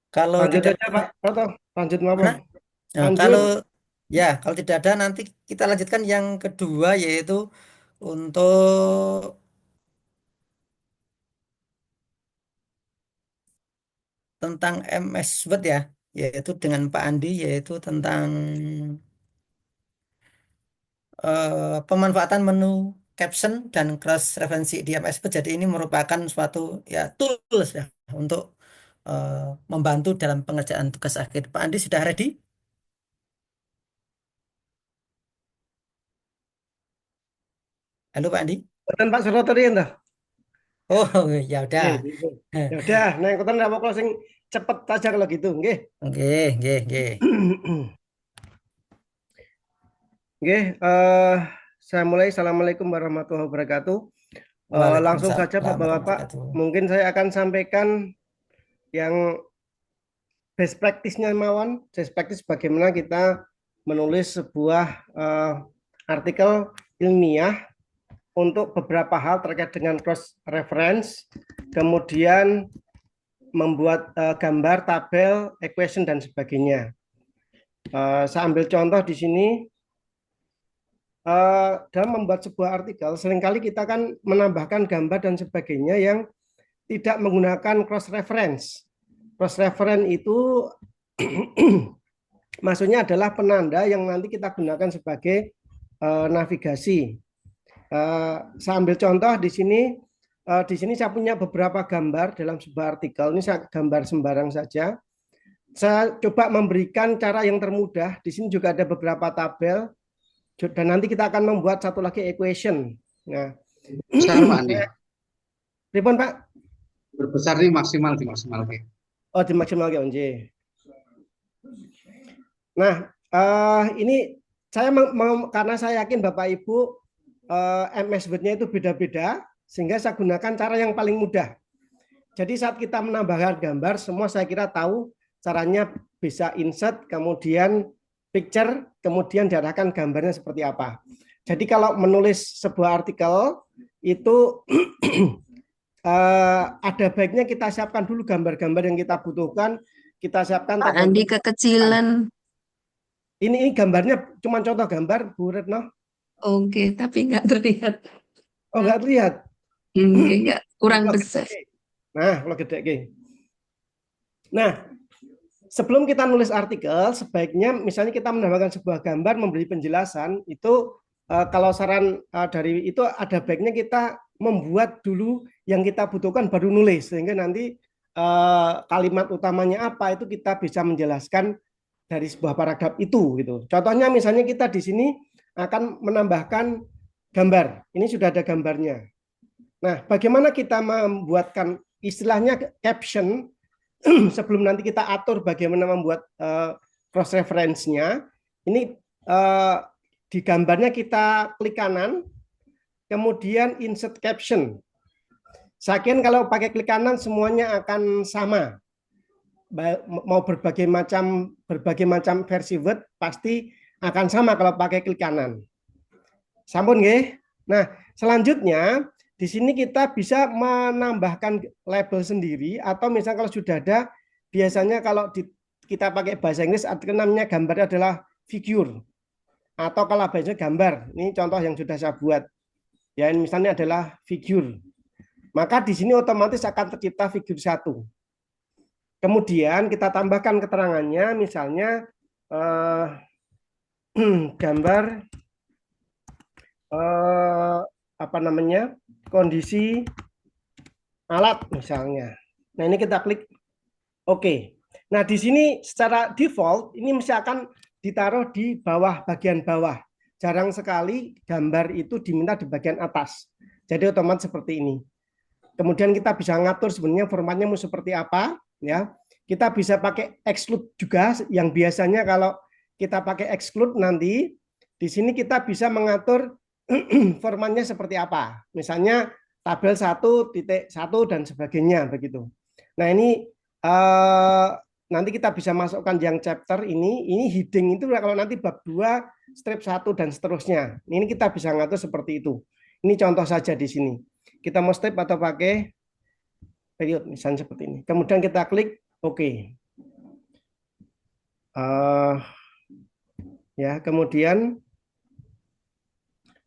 Kalau Lanjut tidak aja Pak Proto, lanjut mana? mawon. Nah, Lanjut. kalau ya kalau tidak ada nanti kita lanjutkan yang kedua yaitu untuk tentang MS Word ya, yaitu dengan Pak Andi yaitu tentang pemanfaatan menu caption dan cross referensi di MS Word. Jadi ini merupakan suatu ya tools ya untuk eh, membantu dalam pengerjaan tugas akhir. Pak Andi sudah ready? Halo Pak Andi. Dan Pak Suroto riyen toh. Oh ya Nggih, udah. nggih. Ya udah, nah ikutan apa closing cepet aja kalau gitu, nggih. Oke, oke, oke. Nggih, saya mulai. Assalamualaikum warahmatullahi wabarakatuh. Langsung Waalaikumsalam saja warahmatullahi Bapak-bapak, wabarakatuh. mungkin saya akan sampaikan yang best practice-nya mawon. Best practice bagaimana kita menulis sebuah artikel ilmiah untuk beberapa hal terkait dengan cross reference, kemudian membuat gambar, tabel, equation dan sebagainya. Saya ambil contoh di sini. Dalam membuat sebuah artikel, seringkali kita kan menambahkan gambar dan sebagainya yang tidak menggunakan cross reference. Cross reference itu maksudnya adalah penanda yang nanti kita gunakan sebagai navigasi. Saya ambil contoh di sini. Di sini saya punya beberapa gambar dalam sebuah artikel. Ini saya gambar sembarang saja. Saya coba memberikan cara yang termudah. Di sini juga ada beberapa tabel dan nanti kita akan membuat satu lagi equation. Nah, Besar Pak Andi. Ripon Pak? Berbesar nih maksimal dimaksimalkan. Oh, dimaksimal ke Onje. Nah, ini saya karena saya yakin Bapak Ibu MS Word-nya itu beda-beda, sehingga saya gunakan cara yang paling mudah. Jadi saat kita menambahkan gambar, semua saya kira tahu caranya bisa insert, kemudian picture, kemudian diarahkan gambarnya seperti apa. Jadi kalau menulis sebuah artikel itu ada baiknya kita siapkan dulu gambar-gambar yang kita butuhkan, kita siapkan Pak tabel. Andi kekecilan. Ini gambarnya cuma contoh gambar, Bu Retno. Oke, tapi nggak terlihat. Oh, nggak terlihat. Nggak, kurang Kalau besar. gede. Nah, kalau gede. Nah, sebelum kita nulis artikel, sebaiknya misalnya kita menambahkan sebuah gambar, memberi penjelasan, itu kalau saran dari itu ada baiknya kita membuat dulu yang kita butuhkan baru nulis, sehingga nanti kalimat utamanya apa itu kita bisa menjelaskan dari sebuah paragraf itu gitu. Contohnya misalnya kita di sini akan menambahkan gambar. Ini sudah ada gambarnya. Nah, bagaimana kita membuatkan istilahnya caption sebelum nanti kita atur bagaimana membuat cross reference-nya. Ini di gambarnya kita klik kanan, kemudian insert caption. Saya kira kalau pakai klik kanan semuanya akan sama. Mau berbagai macam versi Word pasti akan sama kalau pakai klik kanan. Sampun nggih. Nah, selanjutnya di sini kita bisa menambahkan label sendiri atau misalnya kalau sudah ada biasanya kalau kita pakai bahasa Inggris artikel namanya gambarnya adalah figure atau kalau bahasa gambar. Ini contoh yang sudah saya buat. Ya, ini misalnya adalah figure. Maka di sini otomatis akan tercipta figure satu. Kemudian kita tambahkan keterangannya misalnya gambar apa namanya kondisi alat misalnya. Nah ini kita klik OK. Nah di sini secara default ini mesti akan ditaruh di bawah bagian bawah. Jarang sekali gambar itu diminta di bagian atas. Jadi otomatis seperti ini. Kemudian kita bisa ngatur sebenarnya formatnya mau seperti apa ya. Kita bisa pakai exclude juga yang biasanya kalau kita pakai exclude nanti di sini kita bisa mengatur formatnya seperti apa. Misalnya tabel 1.1 dan sebagainya begitu. Nah, ini nanti kita bisa masukkan yang chapter ini heading itu kalau nanti bab 2 strip 1 dan seterusnya. Ini kita bisa ngatur seperti itu. Ini contoh saja di sini. Kita mau strip atau pakai period misalnya seperti ini. Kemudian kita klik OK. Eh, ya, kemudian,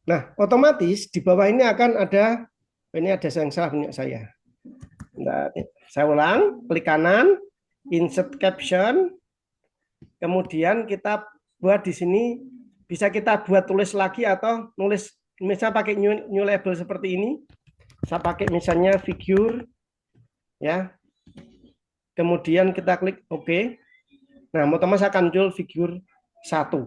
nah, otomatis di bawah ini akan ada, ini ada yang salah punya saya. Nah, saya ulang, klik kanan, insert caption, kemudian kita buat di sini, bisa kita buat tulis lagi atau nulis, misalnya pakai new label seperti ini. Saya pakai misalnya figure, ya. Kemudian kita klik OK. Nah, otomatis akan muncul figure 1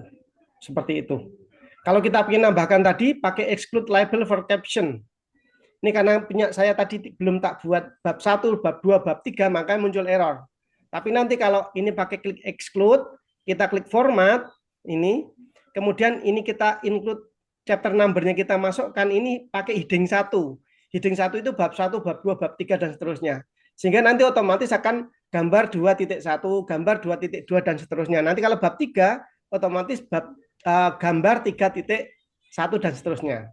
seperti itu. Kalau kita ingin nambahkan tadi, pakai exclude label for caption. Ini karena punya saya tadi belum tak buat bab 1, bab 2, bab 3, makanya muncul error. Tapi nanti kalau ini pakai klik exclude, kita klik format, ini, kemudian ini kita include chapter number-nya kita masukkan, ini pakai heading 1. Heading 1 itu bab 1, bab 2, bab 3, dan seterusnya. Sehingga nanti otomatis akan gambar 2.1, gambar 2.2, dan seterusnya. Nanti kalau bab 3, otomatis gambar 3.1, dan seterusnya.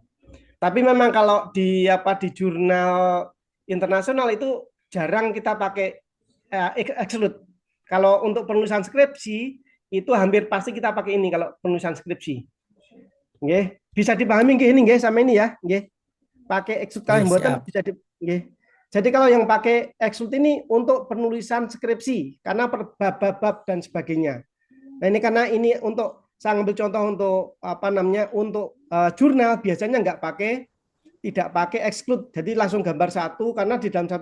Tapi memang kalau di jurnal internasional itu jarang kita pakai exclude. Kalau untuk penulisan skripsi itu hampir pasti kita pakai ini kalau penulisan skripsi. Nggih, bisa dipahami nggih ini nggih sama ini ya, nggih. Pakai exclude kalau mboten bisa nggih. Jadi kalau yang pakai exclude ini untuk penulisan skripsi karena per bab-bab dan sebagainya. Nah, ini karena ini untuk saya ambil contoh untuk untuk jurnal biasanya tidak pakai exclude, jadi langsung gambar 1 karena di dalam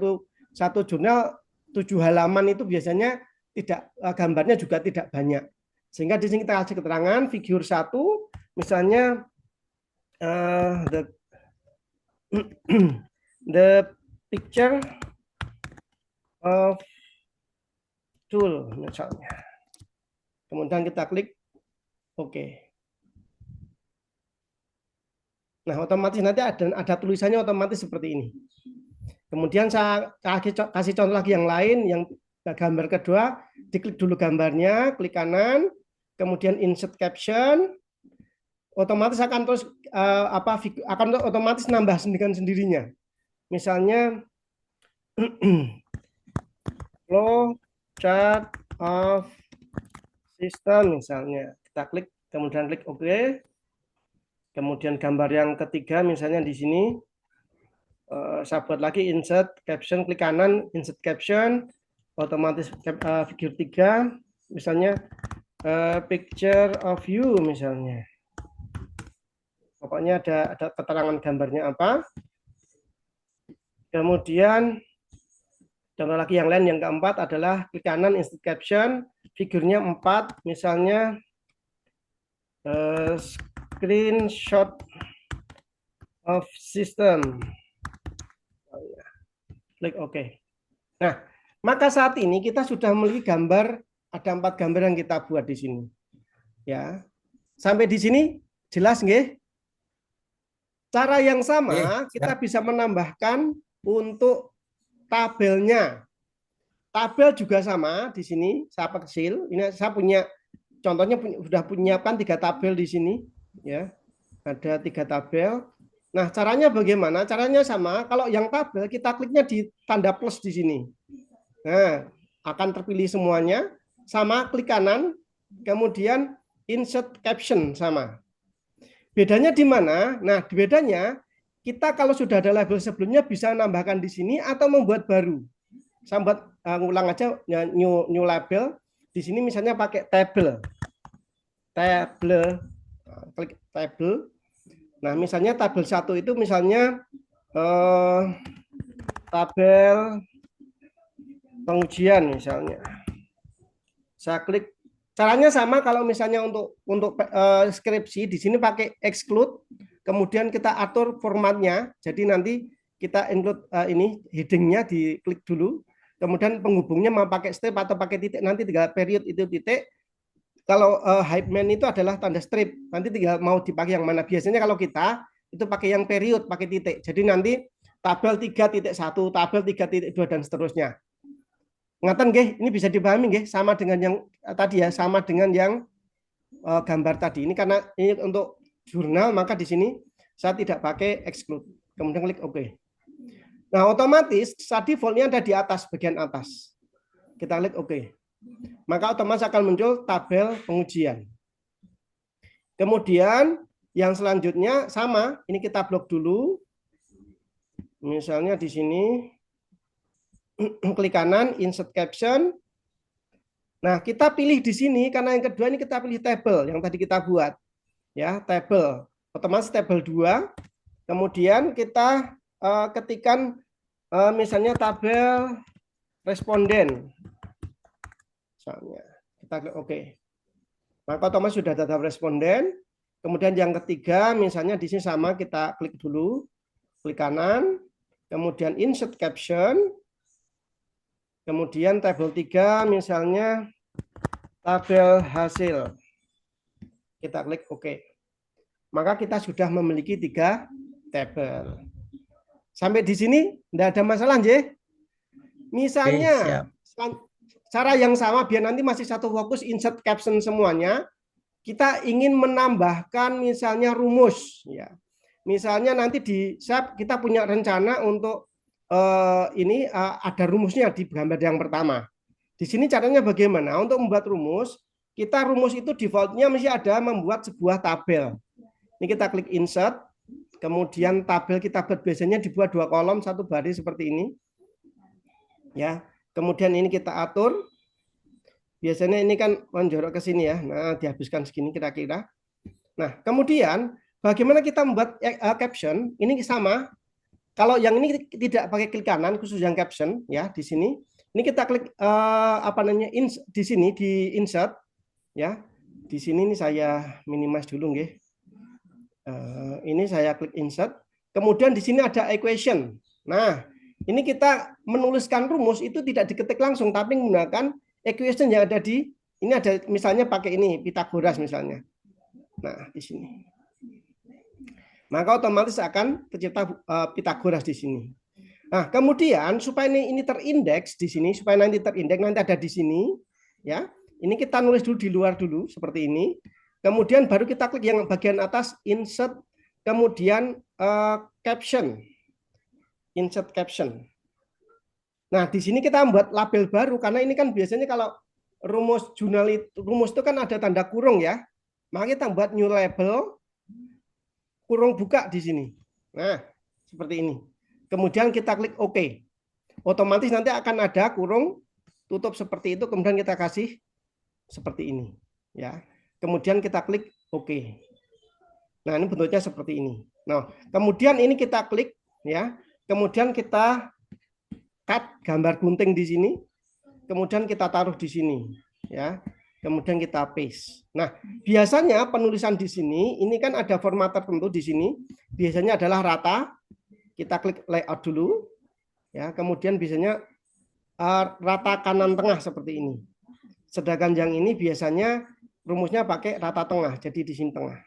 satu jurnal 7 halaman itu biasanya tidak gambarnya juga tidak banyak. Sehingga di sini kita kasih keterangan figure 1 misalnya the picture of tool misalnya. Kemudian kita klik Oke. Nah, otomatis nanti ada tulisannya otomatis seperti ini. Kemudian saya kasih contoh lagi yang lain, yang gambar kedua, diklik dulu gambarnya, klik kanan, kemudian insert caption, otomatis akan terus akan otomatis nambah dengan sendirinya. Misalnya flow chart of system misalnya. Kita klik, kemudian klik OK. Kemudian gambar yang ketiga misalnya di sini saya buat lagi insert caption, klik kanan insert caption, otomatis figure 3 misalnya picture of you misalnya. Pokoknya ada keterangan gambarnya apa. Kemudian contoh lagi yang lain, yang keempat adalah klik kanan insert caption, figurnya 4 misalnya screenshot of system. Klik OK. Nah, maka saat ini kita sudah memiliki gambar, ada 4 gambar yang kita buat di sini. Ya. Sampai di sini jelas nggih? Cara yang sama kita bisa menambahkan untuk tabelnya. Tabel juga sama di sini, saya kecil. Ini saya punya contohnya sudah menyiapkan 3 tabel di sini, ya. Ada 3 tabel. Nah, caranya bagaimana? Caranya sama. Kalau yang tabel kita kliknya di tanda plus di sini. Nah, akan terpilih semuanya. Sama, klik kanan, kemudian insert caption sama. Bedanya di mana? Nah, bedanya kita kalau sudah ada label sebelumnya bisa menambahkan di sini atau membuat baru. Saya buat ngulang aja new label. Di sini misalnya pakai table. Klik table. Nah, misalnya tabel 1 itu misalnya tabel pengujian misalnya. Saya klik. Caranya sama kalau misalnya untuk skripsi di sini pakai exclude, kemudian kita atur formatnya. Jadi nanti kita include ini headingnya diklik dulu. Kemudian penghubungnya mau pakai step atau pakai titik, nanti tinggal period itu titik. Kalau hypeman itu adalah tanda strip, nanti tinggal mau dipakai yang mana. Biasanya kalau kita itu pakai yang period, pakai titik. Jadi nanti tabel 3.1, tabel 3.2 dan seterusnya. Ngaten nggih, ini bisa dipahami nggih, sama dengan yang tadi ya, sama dengan yang gambar tadi. Ini karena ini untuk jurnal, maka di sini saya tidak pakai exclude. Kemudian klik OK. Nah, otomatis saat defaultnya ada di atas, bagian atas. Kita klik OK. maka otomatis akan muncul tabel pengujian. Kemudian yang selanjutnya sama, ini kita blok dulu. Misalnya di sini klik kanan, insert caption. Nah, kita pilih di sini karena yang kedua ini kita pilih table yang tadi kita buat. Ya, table. Otomatis table 2. Kemudian kita ketikkan misalnya tabel responden. Misalnya, kita klik OK. Maka otomatis sudah data responden. Kemudian yang ketiga, misalnya di sini sama, kita klik dulu, klik kanan, kemudian insert caption, kemudian tabel 3, misalnya tabel hasil. Kita klik OK. Maka kita sudah memiliki 3 tabel. Sampai di sini tidak ada masalah, J. Misalnya, cara yang sama biar nanti masih satu fokus insert caption semuanya, kita ingin menambahkan misalnya rumus, ya. Misalnya nanti di SAP kita punya rencana untuk ini ada rumusnya di gambar yang pertama. Di sini caranya bagaimana? Untuk membuat rumus, rumus itu defaultnya mesti ada membuat sebuah tabel. Ini kita klik insert, kemudian tabel kita buat biasanya dibuat 2 kolom 1 baris seperti ini. Ya, kemudian ini kita atur. Biasanya ini kan menjorok ke sini ya. Nah, dihabiskan segini kira-kira. Nah, kemudian bagaimana kita membuat caption? Ini sama. Kalau yang ini tidak pakai klik kanan, khusus yang caption ya di sini. Ini kita klik di sini di insert ya. Di sini ini saya minimize dulu nggih. Ini saya klik insert. Kemudian di sini ada equation. Nah, ini kita menuliskan rumus itu tidak diketik langsung tapi menggunakan equation yang ada di ini, ada misalnya pakai ini Pythagoras misalnya. Nah, di sini. Maka otomatis akan tercipta Pythagoras di sini. Nah, kemudian supaya ini terindeks di sini, supaya nanti terindeks nanti ada di sini, ya. Ini kita nulis dulu di luar dulu seperti ini. Kemudian baru kita klik yang bagian atas insert, kemudian caption. Insert caption. Nah, di sini kita membuat label baru karena ini kan biasanya kalau rumus itu kan ada tanda kurung ya. Maka kita buat new label, kurung buka di sini. Nah, seperti ini. Kemudian kita klik OK. Otomatis nanti akan ada kurung tutup seperti itu, kemudian kita kasih seperti ini, ya. Kemudian kita klik OK. Nah, ini bentuknya seperti ini. Nah, kemudian ini kita klik ya. Kemudian kita cut gambar gunting di sini. Kemudian kita taruh di sini, ya. Kemudian kita paste. Nah, biasanya penulisan di sini ini kan ada format tertentu di sini. Biasanya adalah rata. Kita klik layout dulu, ya. Kemudian biasanya rata kanan tengah seperti ini. Sedangkan yang ini biasanya rumusnya pakai rata tengah, jadi di sini tengah.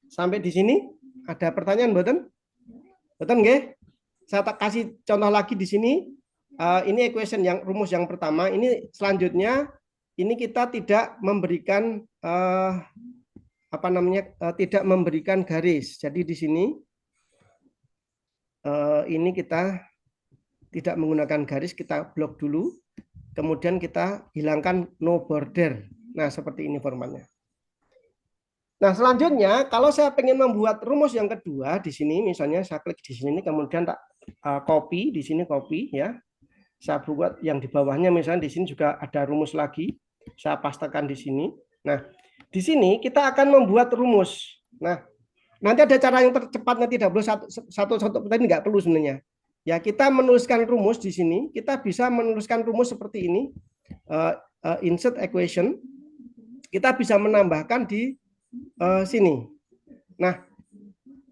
Sampai di sini ada pertanyaan, mboten? Mboten nggih? Saya kasih contoh lagi di sini. Ini equation yang rumus yang pertama. Ini selanjutnya ini kita tidak memberikan tidak memberikan garis. Jadi di sini ini kita tidak menggunakan garis, kita blok dulu. Kemudian kita hilangkan no border. Nah, seperti ini formatnya. Nah, selanjutnya kalau saya pengen membuat rumus yang kedua di sini, misalnya saya klik di sini, kemudian tak copy di sini, copy ya. Saya buat yang di bawahnya, misalnya di sini juga ada rumus lagi. Saya pastekan di sini. Nah, di sini kita akan membuat rumus. Nah, nanti ada cara yang tercepat, nanti tidak perlu satu tadi nggak perlu sebenarnya. Ya, kita menuliskan rumus di sini, kita bisa menuliskan rumus seperti ini, insert equation, kita bisa menambahkan di sini. Nah,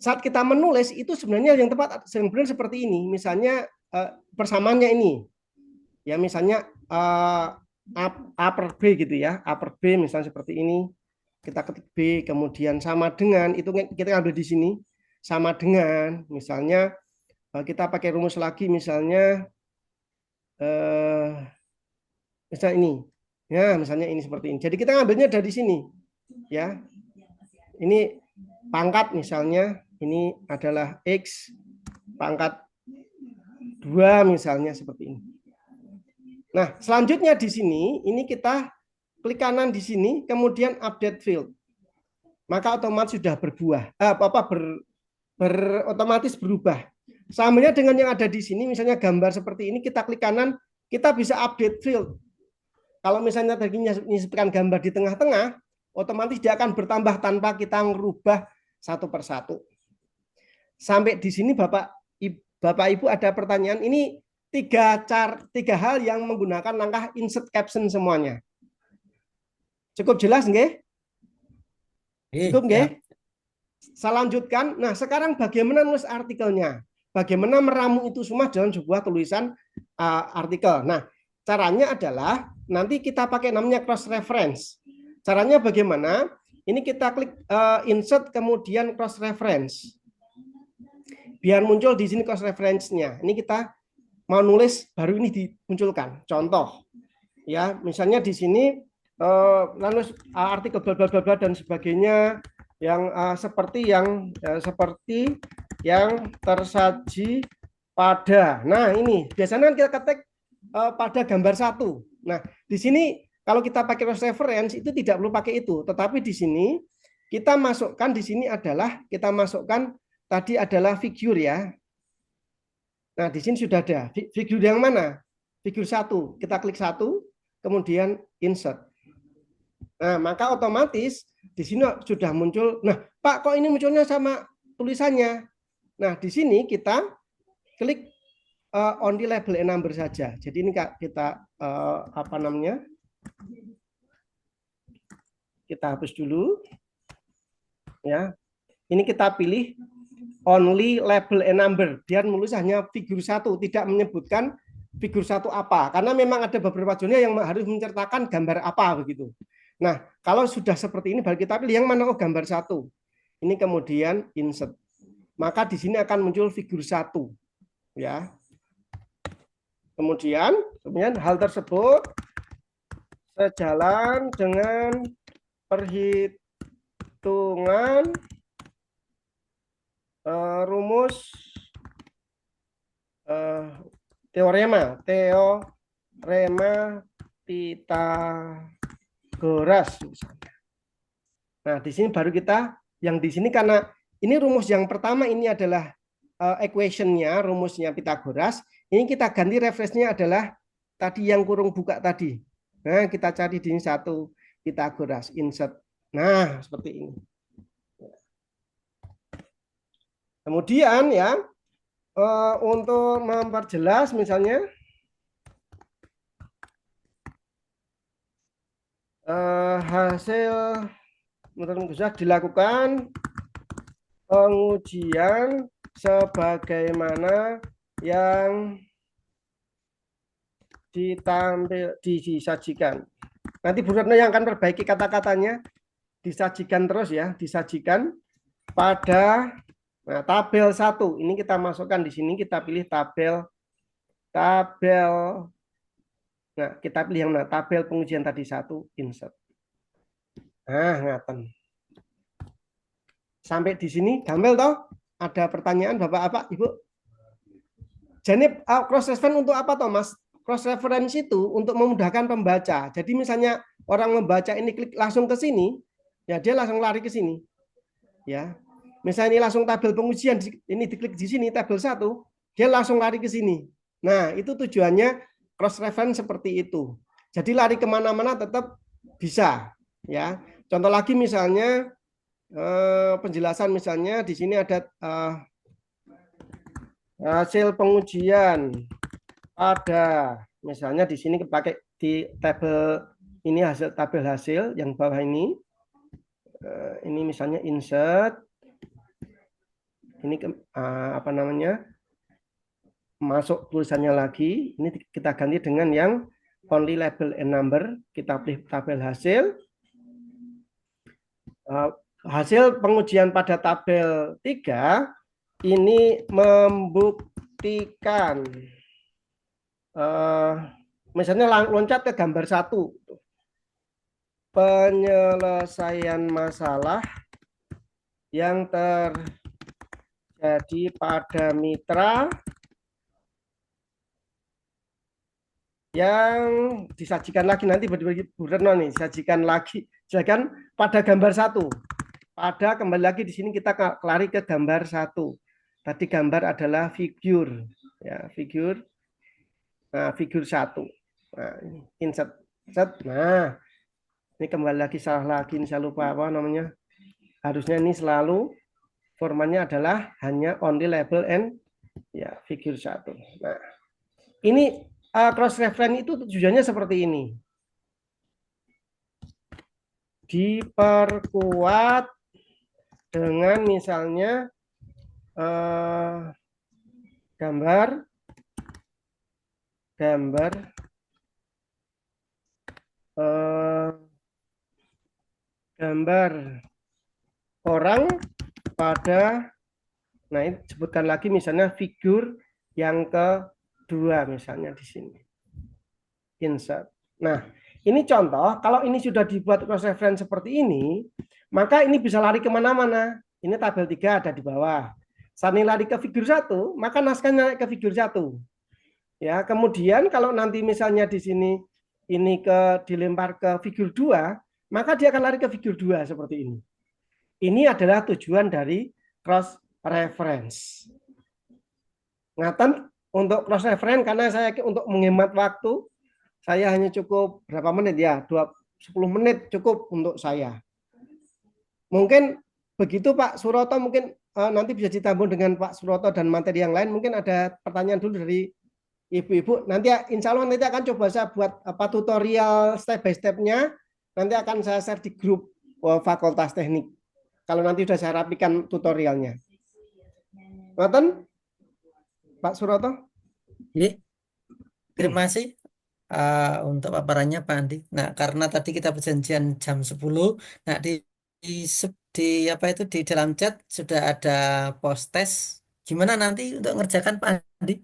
saat kita menulis itu sebenarnya yang tepat sebenarnya seperti ini, misalnya persamaannya ini, ya misalnya A per B gitu ya, A per B misalnya seperti ini, kita ketik B, kemudian sama dengan, itu kita ambil di sini, sama dengan, misalnya kita pakai rumus lagi misalnya misalnya ini. Ya, misalnya ini seperti ini. Jadi kita ngambilnya dari sini. Ya. Ini pangkat misalnya ini adalah X pangkat 2 misalnya seperti ini. Nah, selanjutnya di sini, ini kita klik kanan di sini, kemudian update field. Maka otomatis sudah berbuah, otomatis berubah. Samanya dengan yang ada di sini, misalnya gambar seperti ini, kita klik kanan, kita bisa update field. Kalau misalnya tadi menyisipkan gambar di tengah-tengah, otomatis dia akan bertambah tanpa kita merubah satu persatu. Sampai di sini Bapak Ibu ada pertanyaan, ini tiga hal yang menggunakan langkah insert caption semuanya. Cukup jelas nggih? Cukup nggih? Saya lanjutkan. Nah, sekarang bagaimana nulis artikelnya? Bagaimana meramu itu semua dalam sebuah tulisan artikel. Nah, caranya adalah nanti kita pakai namanya cross reference. Caranya bagaimana? Ini kita klik insert kemudian cross reference. Biar muncul di sini cross reference-nya. Ini kita mau nulis baru ini dimunculkan. Contoh, ya, misalnya di sini lalu artikel bla bla bla dan sebagainya yang seperti yang tersaji pada. Nah, ini biasanya kita ketik pada gambar satu. Nah, di sini kalau kita pakai cross reference itu tidak perlu pakai itu, tetapi di sini kita masukkan di sini adalah kita masukkan tadi adalah figur ya. Nah, di sini sudah ada figur yang mana? Figur satu. Kita klik satu, kemudian insert. Nah, maka otomatis di sini sudah muncul. Nah, Pak, kok ini munculnya sama tulisannya? Nah, di sini kita klik only label and number saja. Jadi ini kita apa namanya? Kita hapus dulu. Ya. Ini kita pilih only label and number. Biar nulis hanya figur satu, tidak menyebutkan figur satu apa. Karena memang ada beberapa zona yang harus menceritakan gambar apa begitu. Nah, kalau sudah seperti ini baru kita pilih yang mana gambar satu. Ini kemudian insert. Maka di sini akan muncul figur satu. Ya. Kemudian hal tersebut sejalan dengan perhitungan rumus teorema Pythagoras misalnya. Nah, di sini baru kita yang di sini karena ini rumus yang pertama ini adalah equation-nya, rumusnya Pythagoras. Ini kita ganti referensinya adalah tadi yang kurung buka tadi. Nah, kita cari di sini satu Pythagoras insert. Nah, seperti ini. Kemudian ya untuk memperjelas misalnya hasil dilakukan pengujian sebagaimana yang disajikan. Nanti Bu Retno yang akan perbaiki kata-katanya, disajikan terus ya, disajikan pada tabel 1. Ini kita masukkan di sini, kita pilih tabel. Nah, kita pilih yang mana? Tabel pengujian tadi 1, insert. Nah, ngaten. Sampai di sini gampang toh? Ada pertanyaan Bapak, Ibu? Jadi cross reference untuk apa toh, Mas? Cross reference itu untuk memudahkan pembaca. Jadi misalnya orang membaca ini klik langsung ke sini, ya dia langsung lari ke sini. Ya. Misalnya ini langsung tabel pengujian, ini diklik di sini tabel 1, dia langsung lari ke sini. Nah, itu tujuannya cross reference seperti itu. Jadi lari kemana-mana tetap bisa. Ya, contoh lagi misalnya penjelasan misalnya di sini ada hasil pengujian pada misalnya di sini pakai di tabel ini tabel hasil yang bawah ini misalnya insert. Ini apa namanya? Masuk tulisannya lagi. Ini kita ganti dengan yang only label and number. Kita pilih tabel hasil. Hasil pengujian pada tabel 3 ini membuktikan misalnya loncat ke gambar 1. Penyelesaian masalah yang terjadi pada mitra yang disajikan lagi nanti bagi Bu Retno nih, sajikan lagi, silakan pada gambar 1. Pada kembali lagi di sini kita lari ke gambar 1. Tadi gambar adalah figur, ya figur. Nah, figur 1. Nah, ini insert, insert. Nah, ini kembali lagi salah lagi, ini saya lupa apa namanya. Harusnya ini selalu formatnya adalah hanya only label and ya figur 1. Nah, ini cross reference itu tujuannya seperti ini. Diperkuat dengan misalnya gambar gambar orang pada, nah ini sebutkan lagi misalnya figur yang kedua misalnya di sini. Insert. Nah, ini contoh, kalau ini sudah dibuat cross reference seperti ini, maka ini bisa lari kemana-mana. Ini tabel 3 ada di bawah. Saat ini lari ke figur 1, maka naskahnya naik ke figur 1. Ya, kemudian kalau nanti misalnya di sini ini dilempar ke figur 2, maka dia akan lari ke figur 2 seperti ini. Ini adalah tujuan dari cross reference. Ngaten untuk cross reference karena saya untuk menghemat waktu, saya hanya cukup berapa menit ya? 10 menit cukup untuk saya. Mungkin begitu Pak Suroto, mungkin nanti bisa ditambung dengan Pak Suroto dan materi yang lain. Mungkin ada pertanyaan dulu dari Ibu-ibu. Nanti insya Allah nanti akan coba saya buat tutorial step by step-nya. Nanti akan saya share di grup Fakultas Teknik. Kalau nanti sudah saya rapikan tutorialnya. Ngoten? Pak Suroto? Jadi, terima kasih untuk paparannya Pak Andi. Nah, karena tadi kita perjanjian jam 10, nah di apa itu di dalam chat sudah ada post test. Gimana nanti untuk ngerjakan Pak Andi?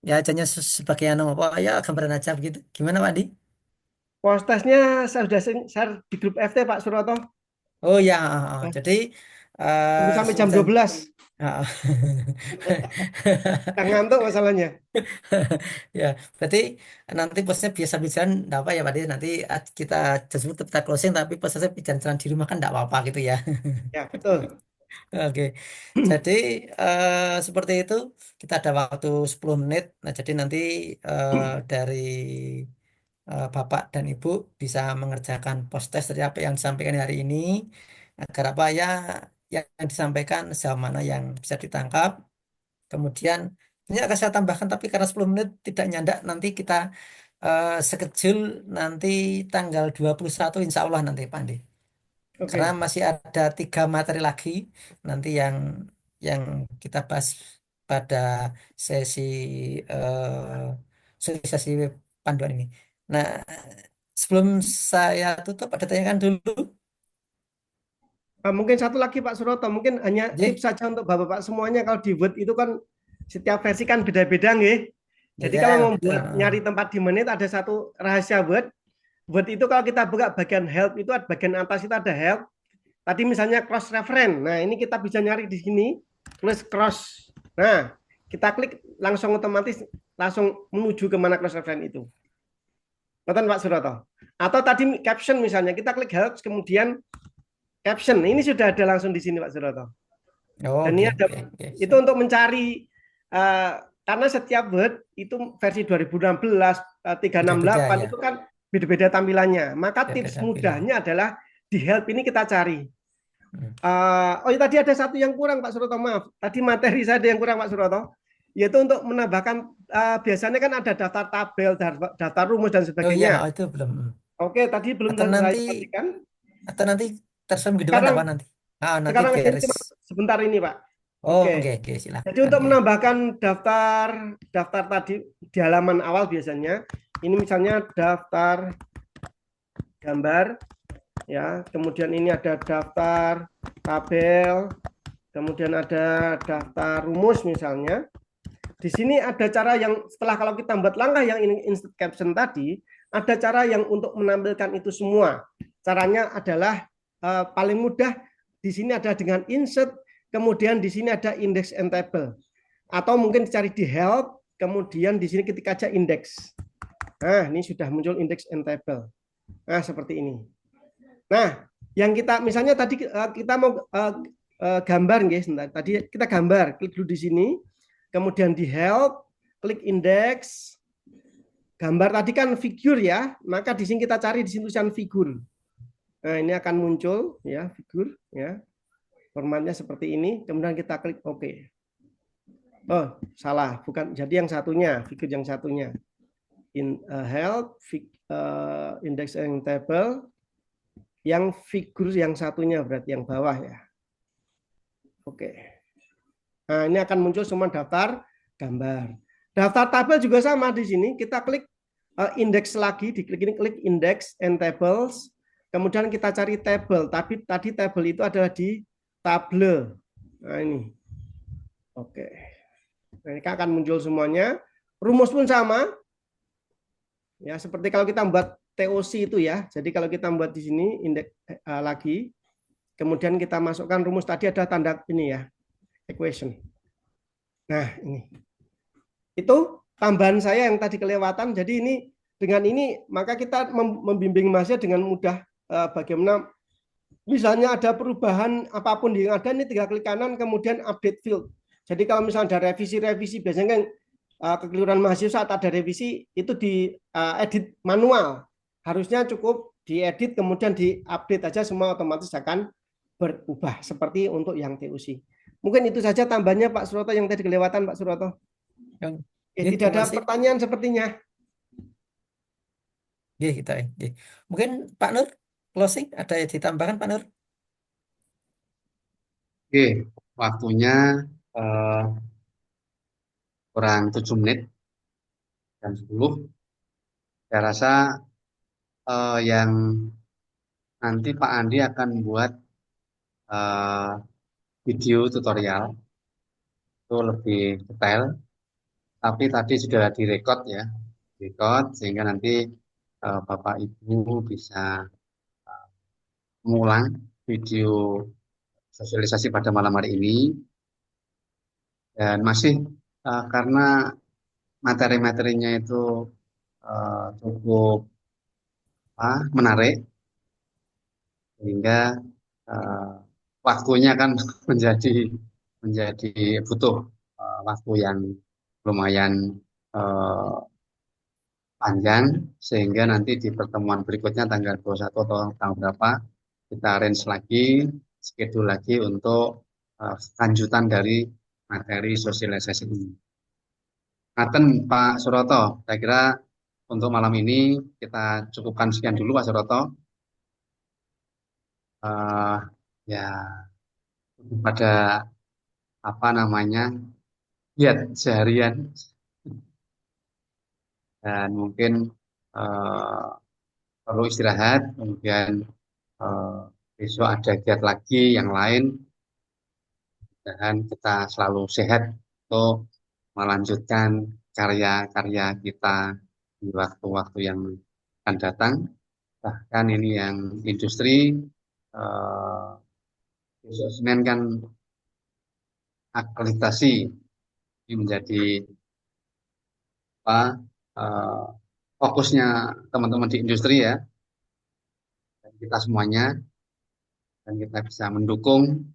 Ya, hanya sebagai anu apa ya gambaran aja begitu. Gimana Pak Andi? Postesnya saya sudah share di grup FT Pak Suroto. Oh ya, jadi Sampai jam 12. Ah. Yang ngantuk masalahnya. Ya, berarti nanti posnya biasa bicara enggak apa ya Pak Adi. Nanti kita sebut kita closing tapi posnya jalan di rumah kan enggak apa-apa gitu ya. Ya, betul. Oke. Jadi seperti itu kita ada waktu 10 menit. Nah, jadi nanti dari Bapak dan Ibu bisa mengerjakan post test dari apa yang disampaikan hari ini agar apa ya yang disampaikan sejauh mana yang bisa ditangkap. Kemudian ini akan saya tambahkan tapi karena 10 menit tidak nyandak nanti kita schedule nanti tanggal 21 insya Allah nanti Pak Andi. Karena Oke. masih ada 3 materi lagi nanti yang kita bahas pada sesi sesi panduan ini. Nah, sebelum saya tutup ada tanyakan dulu. Mungkin satu lagi Pak Suroto, mungkin hanya J. tips saja untuk Bapak-Bapak semuanya. Kalau di Word itu kan setiap versi kan beda-beda nggih. Ya, Jadi ya, kalau betul. membuat nyari tempat di menit ada satu rahasia Word. Word itu kalau kita buka bagian help itu bagian atas itu ada help. Tadi misalnya cross reference. Nah, ini kita bisa nyari di sini tulis cross. Nah, kita klik langsung otomatis langsung menuju ke mana cross reference itu. Betul Pak Suroto. Atau tadi caption misalnya kita klik help kemudian caption. Ini sudah ada langsung di sini Pak Suroto. Oh, Dan oke, ini ada oke, oke. itu untuk mencari karena setiap Word itu versi 2016 Beda-beda 368 ya. itu kan beda-beda tampilannya. Maka Beda tips tampilan. mudahnya adalah di help ini kita cari. Hmm. Oh ya tadi ada satu yang kurang Pak Suroto, maaf. Tadi materi saya ada yang kurang Pak Suroto. Yaitu untuk menambahkan biasanya kan ada daftar tabel, daftar rumus dan Oh iya, sebagainya. itu belum. Oke, tadi belum Atau saya nanti perhatikan. tersambung ke depan Sekarang apa nanti? Ah, nanti sekarang ini beres. cuma sebentar ini Pak. Oh, Oke. oke, oke, Jadi silakan untuk ya. menambahkan daftar tadi di halaman awal biasanya, ini misalnya daftar gambar, ya. Kemudian ini ada daftar tabel, kemudian ada daftar rumus misalnya. Di sini ada cara yang setelah kalau kita buat langkah yang ini insert caption tadi, ada cara yang untuk menampilkan itu semua. Caranya adalah paling mudah di sini ada dengan insert, kemudian di sini ada index and table. Atau mungkin dicari di help, kemudian di sini ketik aja index. Nah, ini sudah muncul index and table. Nah, seperti ini. Nah, yang kita misalnya tadi kita mau gambar guys, tadi kita gambar, klik dulu di sini, kemudian di help, klik index, gambar tadi kan figur ya, maka di sini kita cari di sini tulisan figur. Nah, ini akan muncul ya figur ya. Formatnya seperti ini, kemudian kita klik OK. Oh, salah, bukan. Jadi yang satunya, figur yang satunya. In help, index and table, yang figur yang satunya berarti yang bawah ya. Oke. Nah, ini akan muncul semua daftar gambar. Daftar tabel juga sama di sini. Kita klik index lagi, diklik ini klik index and tables. Kemudian kita cari table, tapi tadi table itu adalah di table. Nah, ini. Oke. Nah, ini akan muncul semuanya. Rumus pun sama. Ya, seperti kalau kita membuat TOC itu ya. Jadi kalau kita membuat di sini indeks lagi, kemudian kita masukkan rumus tadi ada tanda ini ya, equation. Nah, ini. Itu tambahan saya yang tadi kelewatan. Jadi ini dengan ini maka kita membimbing mahasiswa dengan mudah bagaimana misalnya ada perubahan apapun yang ada, ini tinggal klik kanan kemudian update field. Jadi kalau misalnya ada revisi-revisi biasanya kan kekeliruan mahasiswa saat ada revisi itu di edit manual. Harusnya cukup diedit kemudian diupdate aja, semua otomatis akan berubah seperti untuk yang TUC. Mungkin itu saja tambahnya Pak Suroto yang tadi kelewatan Pak Suroto. Tidak ada pertanyaan sepertinya. Kita. Mungkin Pak Nur closing ada yang ditambahkan Pak Nur? Oke, waktunya kurang 7 menit jam 10. Saya rasa yang nanti Pak Andi akan buat video tutorial itu lebih detail, tapi tadi sudah direkod ya, direkod sehingga nanti Bapak Ibu bisa mengulang video sosialisasi pada malam hari ini. Dan masih karena materi-materinya itu cukup menarik, sehingga waktunya kan menjadi butuh waktu yang lumayan panjang, sehingga nanti di pertemuan berikutnya tanggal 21 atau tanggal berapa kita arrange lagi, schedule lagi untuk lanjutan dari materi sosialisasi ini. Ngaten Pak Suroto, saya kira untuk malam ini kita cukupkan sekian dulu Pak Suroto. Ya pada apa namanya giat seharian, dan mungkin perlu istirahat, kemudian besok ada giat lagi yang lain, dan kita selalu sehat untuk melanjutkan karya-karya kita di waktu-waktu yang akan datang. Bahkan ini yang industri, besok Senin kan akreditasi, ini menjadi fokusnya teman-teman di industri ya, dan kita semuanya, dan kita bisa mendukung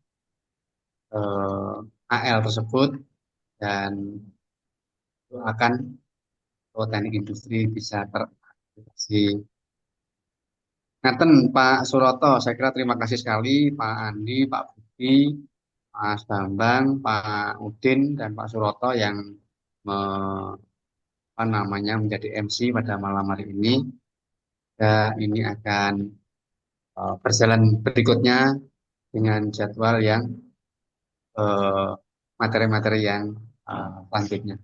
AL tersebut, dan akan teknik industri bisa terakreditasi. Ngaten Pak Suroto, saya kira terima kasih sekali Pak Andi, Pak Budi, Mas Bambang, Pak Udin, dan Pak Suroto yang menjadi MC pada malam hari ini. Dan ini akan berjalan berikutnya dengan jadwal yang materi-materi yang selanjutnya.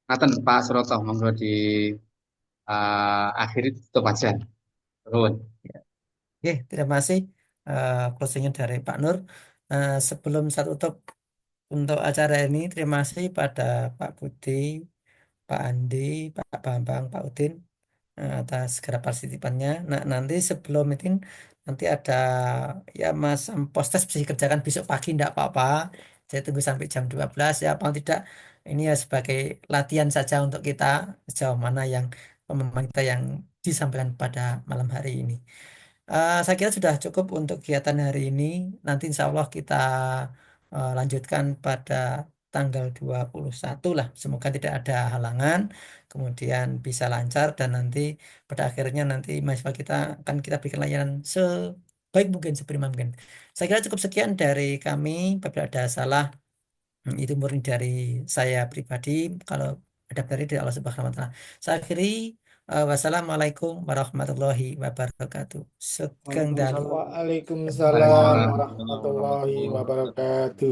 Ngaten Pak Suroto, monggo di akhiri tutup aja. Terus. Oke, terima kasih closingnya dari Pak Nur. Sebelum saya tutup untuk acara ini, terima kasih pada Pak Budi, Pak Andi, Pak Bambang, Pak Udin atas segala partisipannya. Nah, nanti sebelum meeting nanti ada ya Mas post test bisa dikerjakan besok pagi, enggak apa-apa. Saya tunggu sampai jam 12 ya, paling tidak Ini ya sebagai latihan saja untuk kita sejauh mana yang pemahaman kita yang disampaikan pada malam hari ini. Saya kira sudah cukup untuk kegiatan hari ini. Nanti insya Allah kita lanjutkan pada tanggal 21 lah. Semoga tidak ada halangan, kemudian bisa lancar dan nanti pada akhirnya nanti mahasiswa kita akan kita berikan layanan sebaik mungkin, seprima mungkin. Saya kira cukup sekian dari kami. Apabila ada salah, itu murni dari saya pribadi. Kalau ada dari Allah Subhanahu wa Ta'ala. Saya akhiri. Wassalamualaikum warahmatullahi wabarakatuh. Sugeng dalu. Waalaikumsalam. Waalaikumsalam warahmatullahi wabarakatuh.